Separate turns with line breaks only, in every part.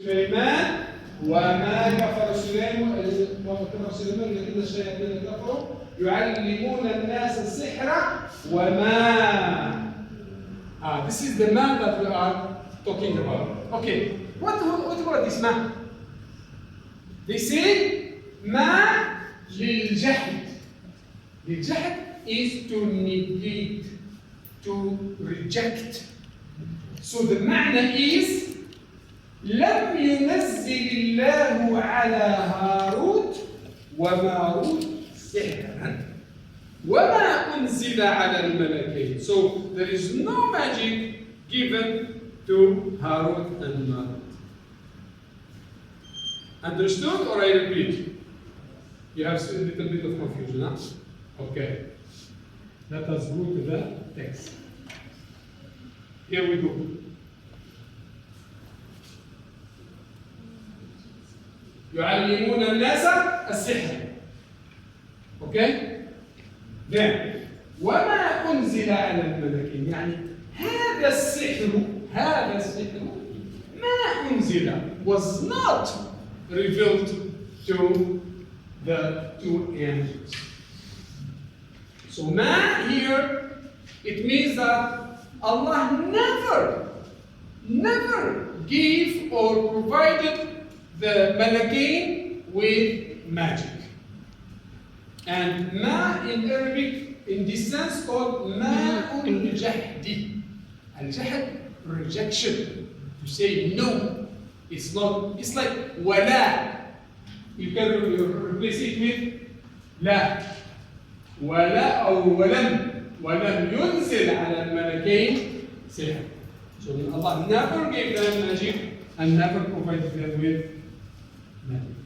سليمان وما كفر سليمان لكن الشياطين كفروا يعلمون الناس السحر وما. This is the man that we are talking about. Okay, what about this man? They say ما للجحد. للجحد is to negate, to reject. So the معنى is لم ينزل الله على هاروت وماروت سحرا وما أنزل على الملكين. So there is no magic given to Harut and Marut. Understood or I repeat? You have a little bit of confusion, huh? Okay. Let us go to the text. Here we go. يعلمون الناس السحر. Okay? Then وما أنزل على الملكين يعني هذا السحر ما أنزل was not revealed to the two angels. So ما here it means that Allah never gave or provided the Malakain with magic. And ma in Arabic, in this sense, called ma'un jahdi. Al-jahd, rejection. To say no. It's not, it's like wala. You can replace it with la. Wala or walam. Walam yunzil ala al-malakain sihr. So Allah never gave them magic and never provided them with magic.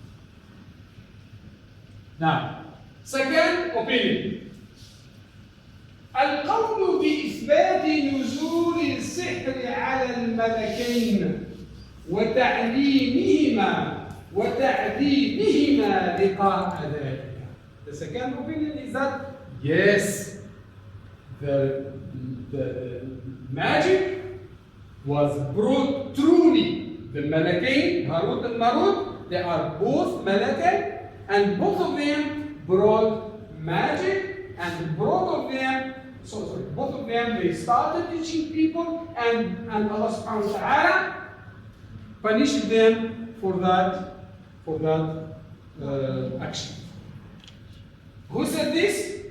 Now, second opinion. القول بإثبات نزول السحر على الملكين وتعليمهما لقاء ذلك. The second opinion is that yes, the magic was brought truly. The Malakain, Harut and Marut, they are both Malakain, and both of them brought magic, and both of them they started teaching people, and Allah subhanahu wa ta'ala punished them for that action. Who said this?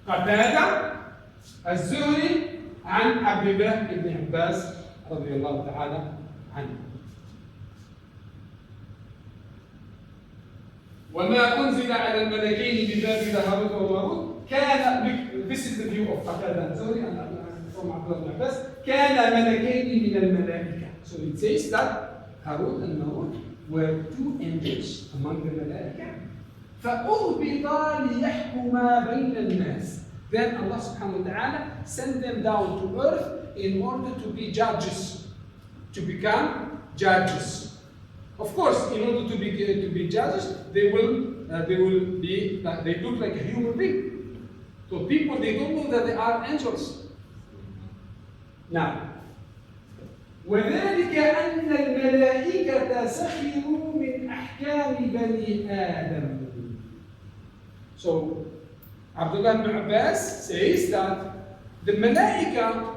قتادة الزهري عن عبد الله بن عباس رضي الله تعالى عنه. وما أنزل على الملكين ببابل هاروت وماروت كان, this is the view of قتادة الزهري from عبد الله بن عباس, كان ملكين من الملائكة. So it says that Harut and Marut were two angels among the Malaika. فأهبطا ليحكما بين الناس. Then Allah subhanahu wa ta'ala sent them down to earth in order to be judges, to become judges. Of course, in order to be judges, they will be like, they look like a human being. So people, they don't know that they are angels. Now, وذلك أن الملائكة سخروا من أحكام بني آدم. So Abdullah ibn Abbas says that the Malaika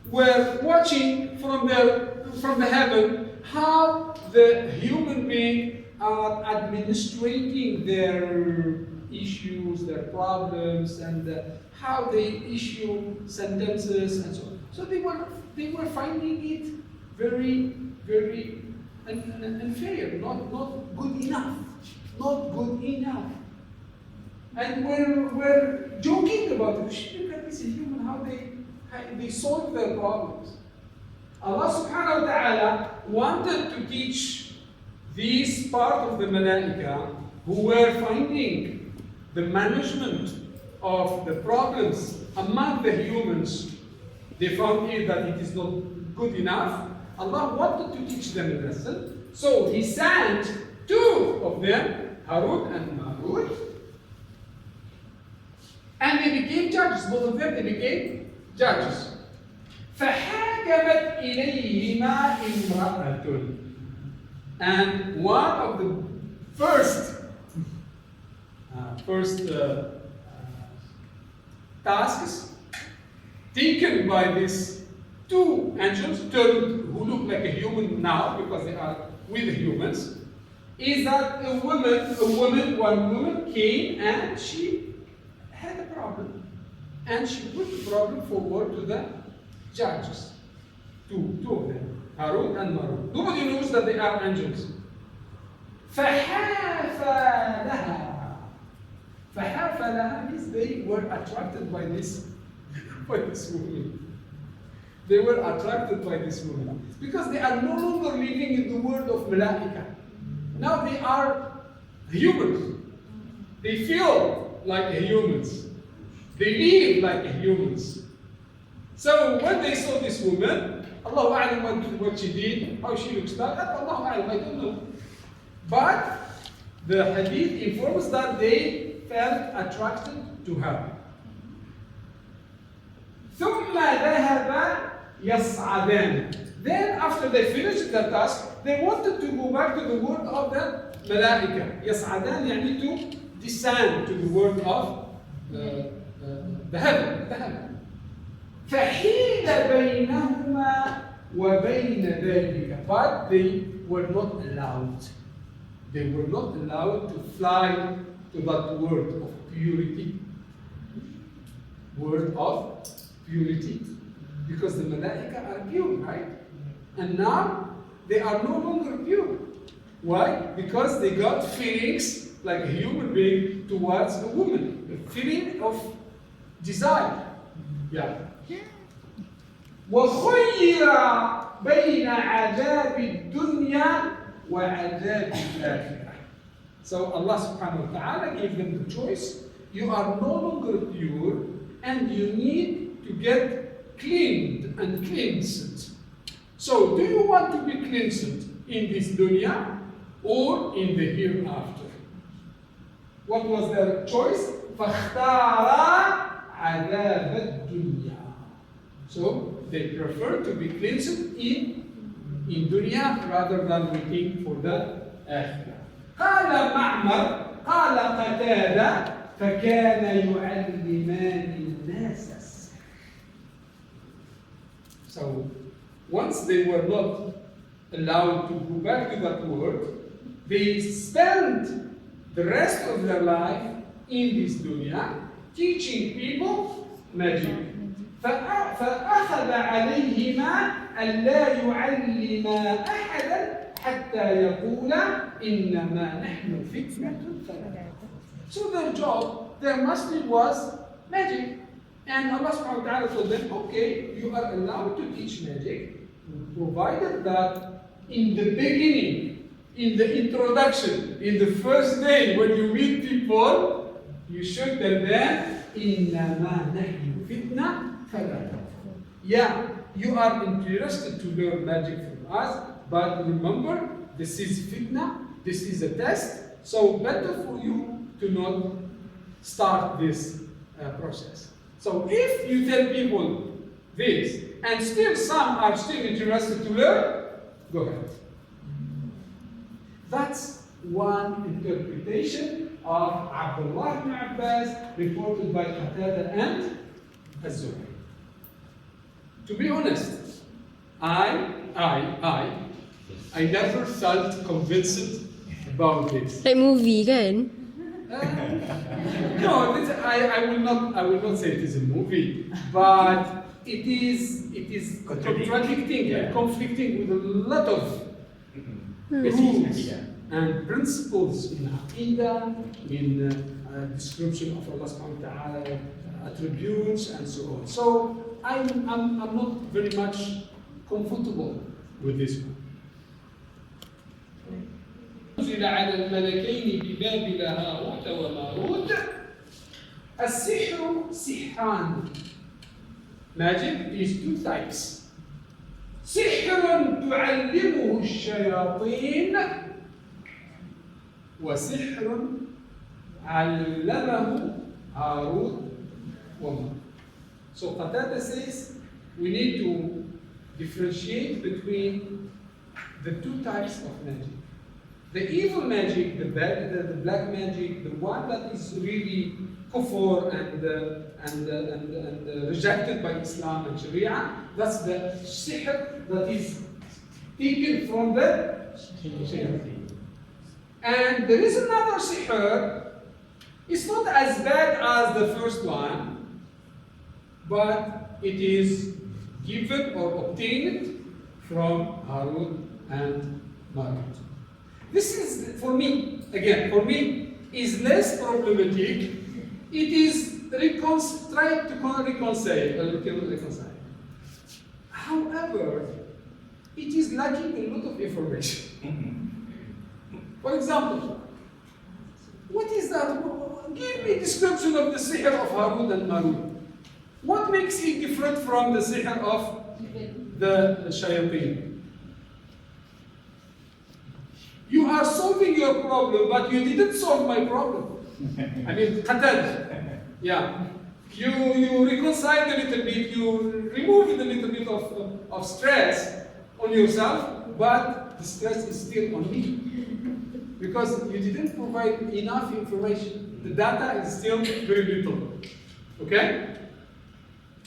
were watching from the heaven how the human beings are administrating their issues, their problems, and how they issue sentences and so on. So they were finding it very, very unfair, not good enough, not good enough. And we're joking about it. Look at this human, how they solve their problems. Allah subhanahu wa ta'ala wanted to teach this part of the Malaika who were finding the management of the problems among the humans. They found that it is not good enough. Allah wanted to teach them a lesson. So He sent two of them, Harut and Marut, and they became judges. Both of them, they became judges. فحاكمت إليهما امرأة. And one of the first tasks taken by these two angels, who look like a human now because they are with the humans, is that one woman came and she had a problem. And she put the problem forward to the judges. Two of them, Harun and Marun. Nobody knows that they are angels. فحافى لها means they were attracted by this woman. They were attracted by this woman because they are no longer living in the world of Malaika. Now they are humans. They feel like humans. They live like humans. So when they saw this woman, Allahu A'lam what she did, how she looks like, Allahu A'lam, I don't know. But the hadith informs that they felt attracted to her. ثم ذهب يصعدان. Then after they finished the task, they wanted to go back to the world of the Malaika. يصعدان يعني to descend to the world of the heaven. فحيل بينهما وبين ذلك. But they were not allowed. They were not allowed to fly to that world of purity. Word of purity. Because the Malaika are pure, right? And now they are no longer pure. Why? Because they got feelings like a human being towards a woman. A feeling of desire. Yeah. وخير بين عذاب الدنيا وعذاب الآخرة. So Allah subhanahu wa ta'ala gave them the choice. You are no longer pure and you need to get cleaned and cleansed. So do you want to be cleansed in this dunya or in the hereafter? What was their choice? فاختار عذاب الدنيا. So they prefer to be cleansed in dunya rather than waiting for the akhirah. قال معمر قال قتادة فكان يعلمان الناس السحر. So once they were not allowed to go back to that world, they spent the rest of their life in this dunya teaching people magic. فأخذ عليهما ألا يعلما أحدا حتى يقول إنما نحن فتنة فلا تكفر. So their job, their mastery was magic. And Allah subhanahu wa ta'ala told them, okay, you are allowed to teach magic, provided that in the beginning, in the introduction, in the first day when you meet people, you should tell them, إنما نحن فتنة فلا تكفر. Yeah, you are interested to learn magic from us, but remember, this is fitna, this is a test, so better for you to not start this process. So if you tell people this, and still some are still interested to learn, go ahead. That's one interpretation of Abdullah ibn Abbas, reported by Qatada and Az-Zuhri. To be honest, I never felt convinced about this.
Like movie kan?
No, I will not say it is a movie, but it is contradicting and conflicting with a lot of rules and principles in Aqidah, in description of Allah subhanahu wa ta'ala, attributes and so on. So I'm not very much comfortable with this one. نزل على الملكين ببابل هاروت وماروت. السحر سحران. Magic is two types. سحر تعلمه الشياطين وسحر علمه هاروت وماروت. So Qatada says we need to differentiate between the two types of magic. The evil magic, the bad, the black magic, the one that is really kufr and rejected by Islam and Sharia, that's the sihr that is taken from the shayateen. And there is another sihr. It's not as bad as the first one, but it is given or obtained from Harut and Marut. This is, for me, again, is less problematic. It is tried to reconcile. However, it is lacking a lot of information. For example, what is that? Give me a description of the sihr of Harut and Marut. What makes it different from the sihr of the shayateen? You are solving your problem, but you didn't solve my problem. I mean, qatada. Yeah. You reconciled a little bit, you removed a little bit of stress on yourself, but the stress is still on me. Because you didn't provide enough information. The data is still very little. Okay?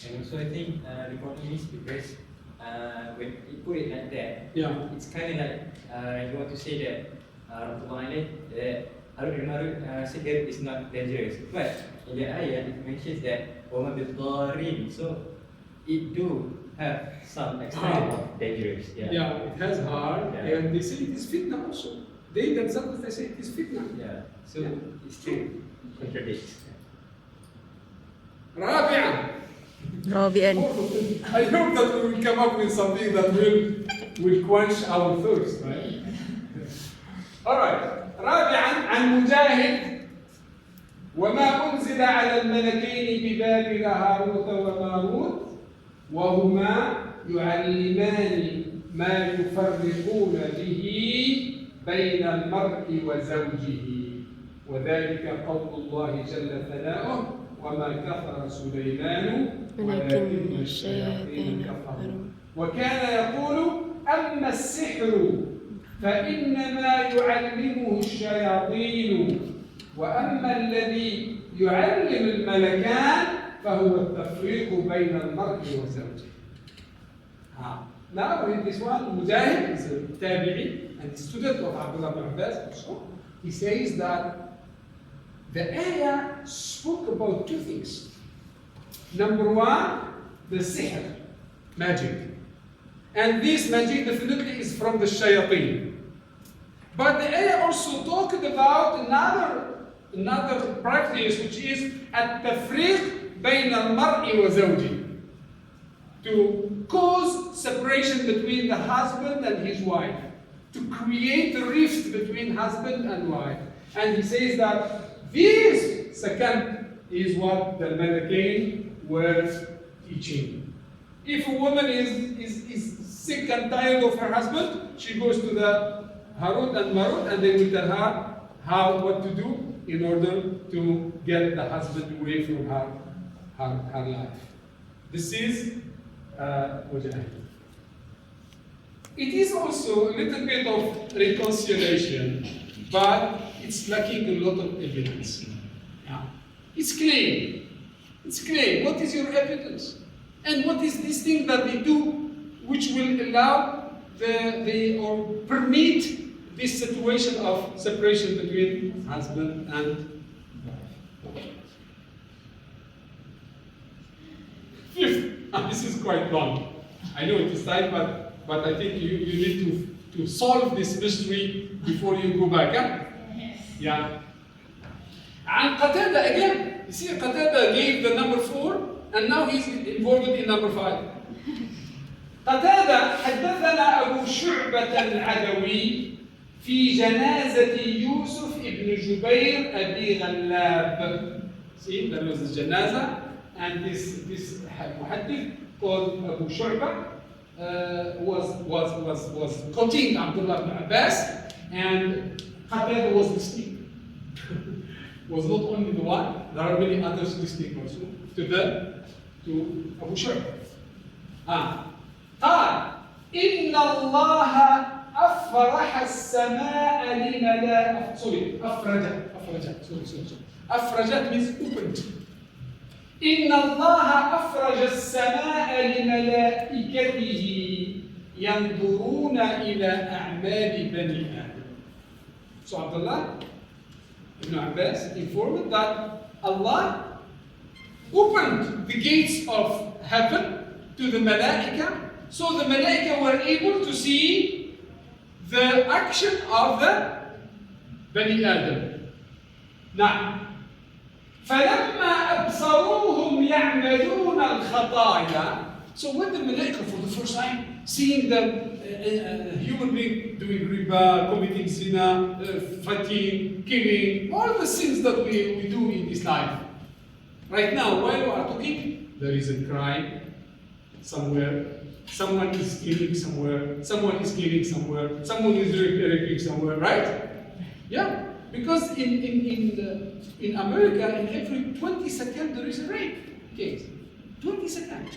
And also I think the problem is because when you put it like that, it's kind of like you want to say that Harut and Marut sihir is not dangerous. But in the ayat it mentions that وَمَا بِالضَّارِينَ. So it do have some extent of dangerous.
Yeah, it has harm, and they say it is fitna also. They themselves, they say it is fitna.
Yeah, so it still contradicts.
رابعا. I hope that we will come up with something that will quench our thirst, right? All right. رابعا عن مجاهد وما أنزل على الملكين ببابل هاروت وماروت وهما يعلمان ما يفرقون به بين المرء وزوجه وذلك قول الله جل ثناؤه وما كفر سليمان ولكن الشياطين كفروا وكان يقول أما السحر فإنما يعلمه الشياطين وأما الذي يعلم الملكان فهو التفريق بين المرء وزوجه. Now in this one, Mujahid is a tabi'i and student of Abdullah ibn Abbas also. He says that the ayah spoke about two things. Number one, the sihr, magic. And this magic definitely is from the shayateen. But the ayah also talked about another practice, which is at-tafriq bayna al-mar'i wa zawji, to cause separation between the husband and his wife, to create a rift between husband and wife. And he says that this second is what the Malakain were teaching. If a woman is sick and tired of her husband, she goes to the Harut and Marut and they will tell her what to do in order to get the husband away from her life. This is Mujahid. It is also a little bit of reconciliation, but it's lacking a lot of evidence. Yeah. It's clear. It's clear. What is your evidence? And what is this thing that they do which will allow or permit this situation of separation between husband and wife? Fifth, this is quite long. I know it is time, but I think you need to solve this mystery before you go back. Huh? Yeah. And Qatada again. You see, Qatada gave the number 4, and now he's involved in number 5. قتادة حدثنا أبو شعبة العدوي في جنازة يوسف ابن جبير أبي غلاب. See, that was the جنازة, and this muhaddith called Abu Shu'bah was quoting Abdullah ibn Abbas, and Qatada was listening. Was not only the one, there are many others listening also to Abu Shu'bah. قال إن الله أفرح السماء لملائكة أفرجت means opened. إن الله أفرج السماء لملائكته ينظرون إلى أعمال بني آدم. So Abdullah Ibn Abbas informed that Allah opened the gates of heaven to the Malaika, so the Malaika were able to see the action of the Bani Adam. Now, فَلَمَّا أَبْصَرُوهُمْ يَعْمَلُونَ الْخَطَايَا. So when the Malaika for the first time seeing the human being doing riba, committing zina, fighting, killing, all the sins that we do in this life. Right now, while we are talking, there is a crime somewhere, someone is killing somewhere, someone is killing somewhere, someone is raping somewhere, right? Yeah, because in America, in every 20 seconds there is a rape case. 20 seconds.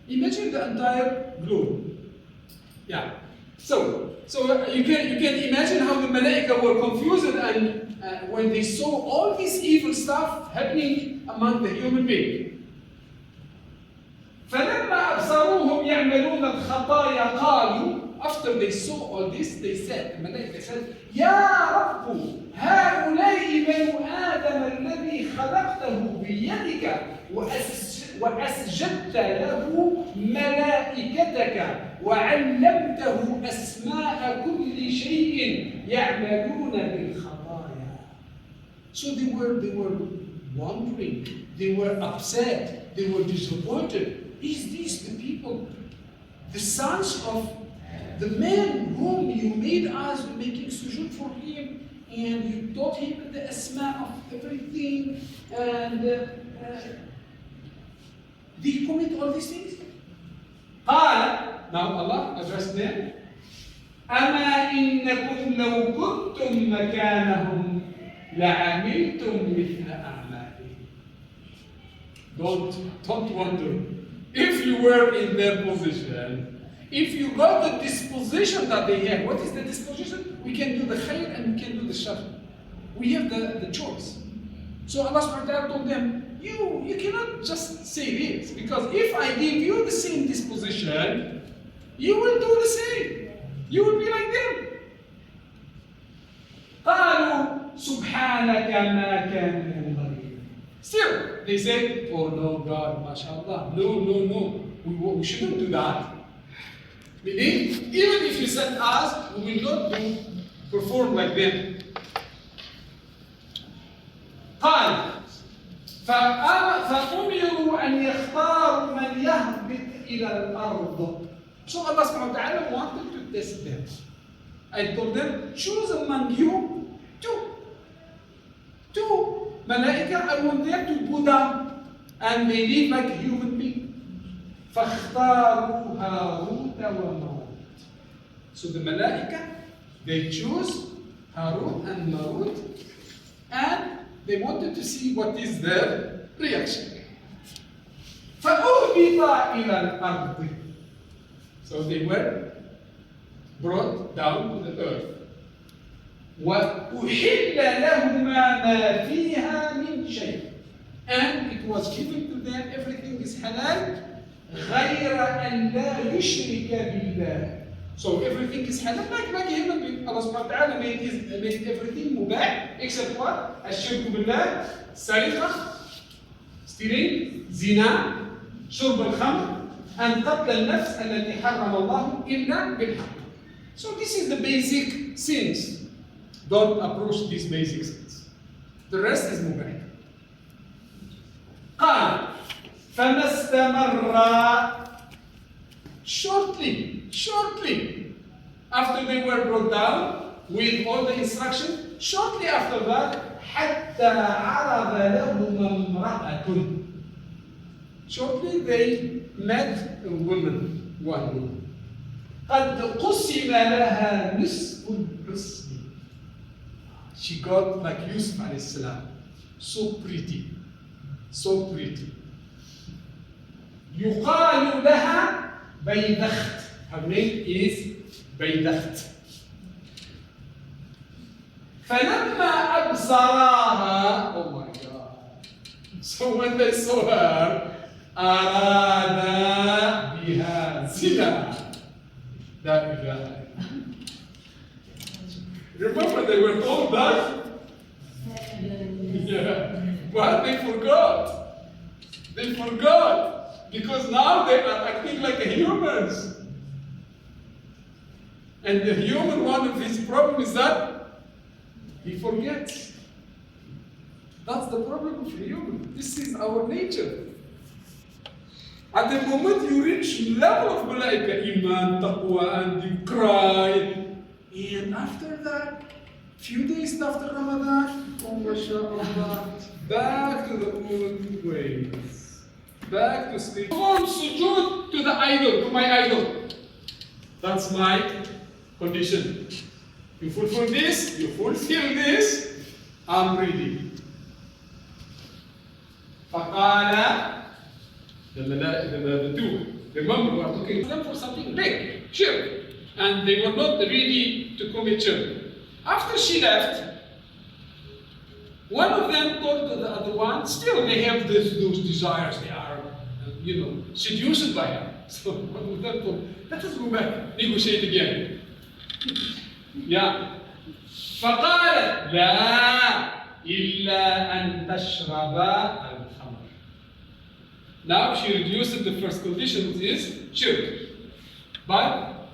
Imagine the entire globe. Yeah. So you can imagine how the Malaika were confused and when they saw all this evil stuff happening among the human beings. فَلَمَّا أَبْصَرُوهُمْ يَعْمَلُونَ الْخَطَايَا قَالُوا. After they saw all this, they said, the Malaika said, يَا رَبُّ هَؤُلَاءِ بَنُو آدَمَ الَّذِي خَلَقْتَهُ بِيَدِكَ وأسجدت له ملائكتك وعلمته أسماء كل شيء يعملون بالخطايا. So they were wondering, they were upset, they were disappointed. Is these the people, the sons of the man whom you made us making sujood for him, and you taught him the asma of everything, and they commit all these things? قال, now Allah addressed them, أما إنكم لو كنتم مكانهم لعملتم مثل أعمالهم. Don't wonder. If you were in their position, if you got the disposition that they have, what is the disposition? We can do the khair and we can do the shar. We have the choice. So Allah subhanahu wa ta'ala told them, you cannot just say this, because if I give you the same disposition, you will do the same. You will be like them. قالوا سبحانك ما كان ينبغي. Still, they said, oh no, God, mashallah, no, we shouldn't do that. Meaning, even if you send us, we will not perform like them. قال فأمروا أن يختاروا من يهبط إلى الأرض. So Allah subhanahu wa ta'ala wanted to test them. I told them, choose among you two malaika. I want them to go down and they live like a human being. فاختاروا هاروت وماروت. So the malaika, they choose Harut and Marut, and they wanted to see what is their reaction. فأهبط إلى الأرض. So they were brought down to the earth. وأحل لهما ما فيها من شيء. And it was given to them, everything is halal, غير أن لا يشرك بالله. So everything is halal, like human being. Allah subhanahu wa ta'ala made everything mubah, except what? الشرك بالله, سرقة, stealing, zina, شرب الخمر, and قتل النفس التي حرم الله إلا بالحق. So this is the basic sins. Don't approach these basic sins. The rest is mubah. قال فما استمر. Shortly after they were brought down with all the instruction, shortly after that, حتى عرض لهم امرأة. Shortly they met a woman, one woman. قد قسم لها نصف الحسن. She got like Yusuf alayhi salam, so pretty. يقال لها بيدخت. Her name is بيدخت. فلما أبصراها, oh my God. So when they saw her, أرادا بها زنا. لا إله. Remember they were told that? Yeah. But they forgot. They forgot. Because now they are acting like humans. And the human, one of his problem is that he forgets. That's the problem of the human. This is our nature. At the moment you reach level of malaika, iman, taqwa, and you cry, and after that, few days after Ramadan, oh mashallah, back to the old ways, back to sleep. Perform sujood to the idol, to my idol. That's my condition. You fulfill this, you fulfill this, I'm ready. فقال the two, remember we are talking to them for something big, shirk, and they were not ready to commit shirk. After she left, one of them told the other one, still they have those desires, they are, seduced by her. So one of them told, let us go back, negotiate again. Yeah. فقالت لا إلا أن تشرب الخمر. Now she reduced the first condition, which is shirk. But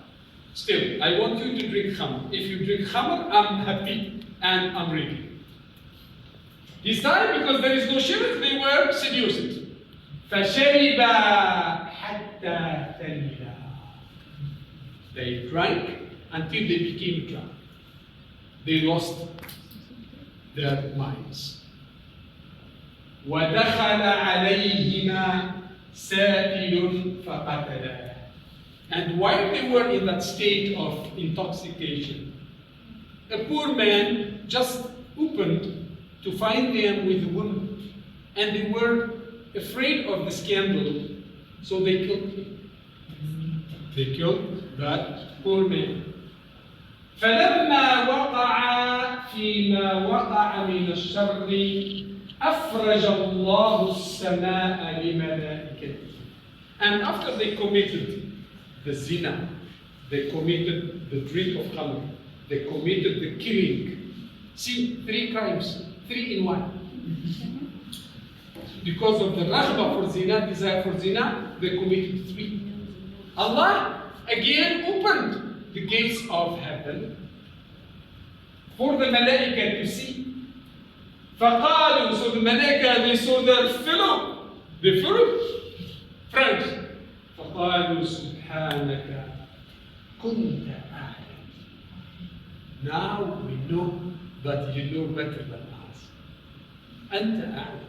still, I want you to drink khamr. If you drink khamr, I'm happy and I'm ready. This time, because there is no shirk, they were seduced. فشرب حتى ثللا. They drank until they became drunk. They lost their minds. وَدَخَلَ عَلَيْهِمَا سَائِلٌ فَقَتَلَهُ. And while they were in that state of intoxication, a poor man just opened to find them with a woman, and they were afraid of the scandal, so they killed him. They killed that poor man. فلما وقع فيما وقع من الشر أفرج الله السماء لملائكته. And after they committed the zina, they committed the drink of khamr, they committed the killing. See, 3 crimes, 3 in 1. Because of the raghba for zina, desire for zina, they committed 3. Allah again opened the gates of heaven for the malaika to see. فقالوا, so the malaika, they saw their fellow friends. فقالوا سبحانك كنت أعلم. Now we know that you know better than us. أنت أعلم.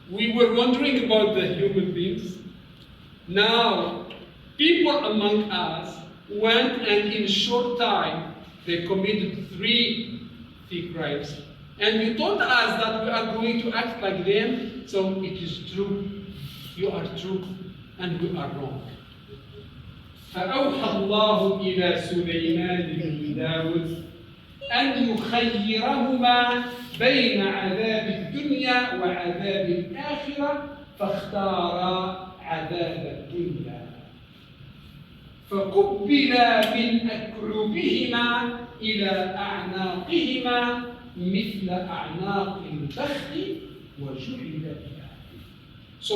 We were wondering about the human beings. Now, people among us went and in a short time they committed 3 crimes. And you told us that we are going to act like them, so it is true. You are true, and we are wrong. فأوحى الله إلى سليمان بن داود أن يخيرهما بين عذاب الدنيا وعذاب الآخرة فاختارا عذاب الدنيا فقبلا من أكعوبهما إلى أعناقهما مثل أعناق البخت وجعل بها. So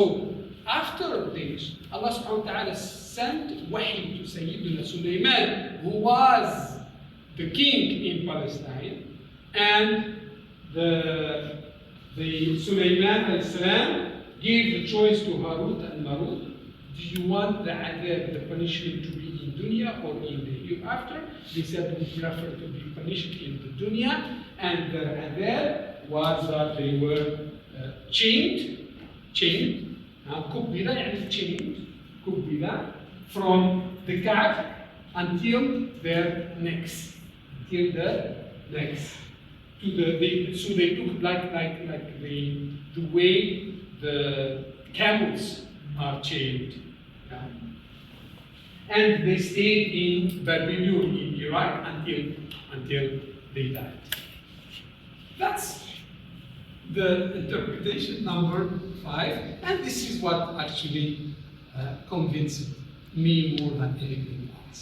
after this, Allah subhanahu wa ta'ala sent wahi to Sayyidina Sulaiman, who was the king in Palestine, and the Sulaiman alayhi salam gave the choice to Harut and Marut. Do you want the adab, the punishment, to be in dunya or in the hereafter? They said we prefer to be punished in the dunya, and the adab was that they were chained, kubbila, chained, from the calf until their necks, so they took like the way the camels are chained. and they stayed in Babylon, in Iraq, until they died. That's the interpretation number 5, and this is what actually convinced me more than anything else.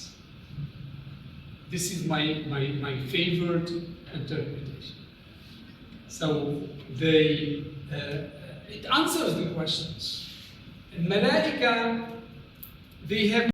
This is my favorite interpretation. So it answers the questions. الملائكة, they have